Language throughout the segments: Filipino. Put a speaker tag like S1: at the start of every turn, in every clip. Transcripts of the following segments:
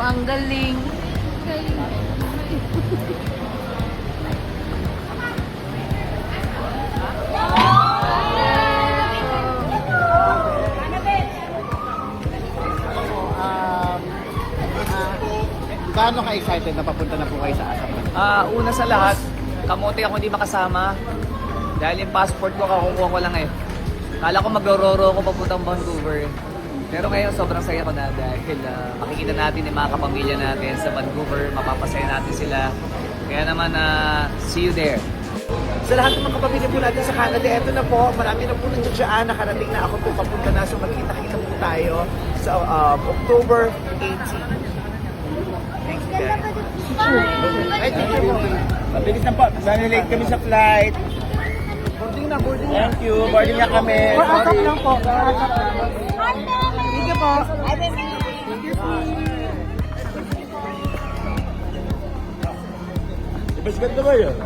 S1: Ang galing.
S2: Gaano ka-excited na papunta na po kayo sa ASAP?
S3: Una sa lahat, kamote ako hindi makasama. Dahil yung passport ko, kakukuha ko lang eh. Kala ko mag-roro ako papuntang Vancouver. Pero ngayon, sobrang saya ko na dahil makikita natin yung mga kapamilya natin sa Vancouver. Mapapasaya natin sila. Kaya naman, see you there.
S2: Sa lahat ng mga kapamilya po natin sa Canada, eto na po, marami na po nandiyan dyan. Nakarating na ako po papunta na. So magkita-kita po tayo sa October 18. Thanks, guys. Ay, thank you.
S4: Mabilis na po. Sana late kami sa flight.
S2: Boarding na, boarding na.
S4: Thank you. Boarding na kami.
S2: For ASAP lang po. For ASAP lang. Thank you po.
S4: Ibas ganda ba yun?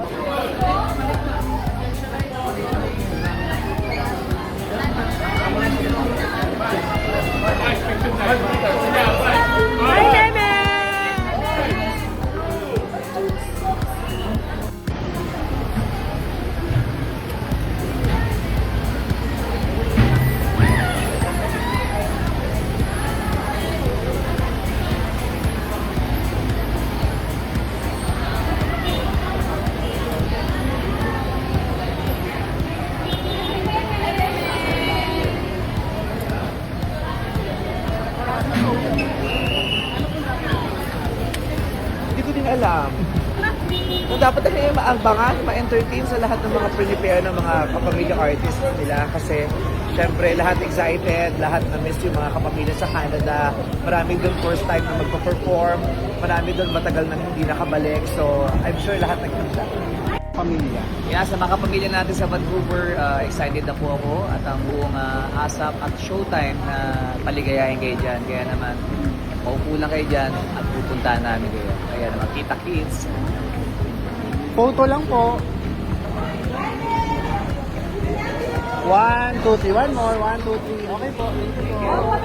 S2: Hindi ko din alam. So, dapat na yung maabangan, ma-entertain sa lahat ng mga prepare ng mga kapamilya artists nila kasi syempre lahat excited, lahat na-miss yung mga kapamilya sa Canada. Marami doon first time na magpa-perform, marami doon matagal na hindi nakabalik. So I'm sure lahat nagkita. Pamilya.
S3: Kaya sa mga kapamilya natin sa Vancouver, excited na po ako at ang buong ASAP at Showtime na paligayahin kayo dyan. Kaya naman, maupo lang kayo dyan at pupuntahan namin kayo. Kaya naman, kita kids.
S2: Photo lang po. 1, 2, 3. One more. 1, 2, 3. Okay po. Thank you po.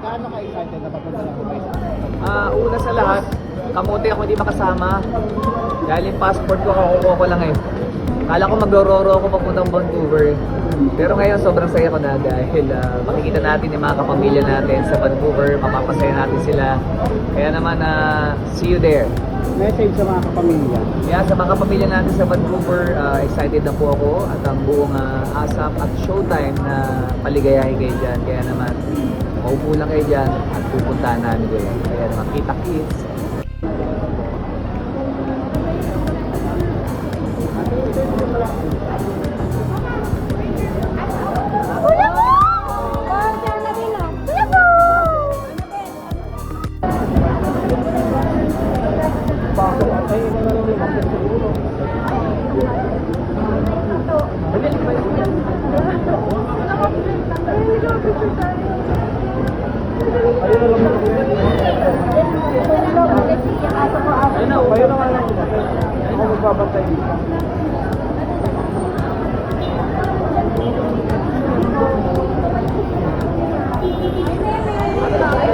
S2: Gaano ka-excited na papunta na po kayo sa ASAP?
S3: Una sa lahat, kamote ako hindi makasama. Dahil yung passport ko, kakukuha ko lang eh. Kala ko mag-roro ako papuntang Vancouver. Pero ngayon, sobrang saya ko na dahil makikita natin yung mga kapamilya natin sa Vancouver. Mapapasaya natin sila. Kaya naman, see you there.
S2: Message sa mga kapamilya.
S3: Kaya sa mga kapamilya natin sa Vancouver, excited na po ako at ang buong ASAP at Showtime na paligayahin kayo dyan. Kaya naman, maupo lang kayo dyan at pupuntahan namin kayo. Kaya naman, kita kids.
S2: Kayo naman lang. Ako magbabantay dito.
S1: Ay,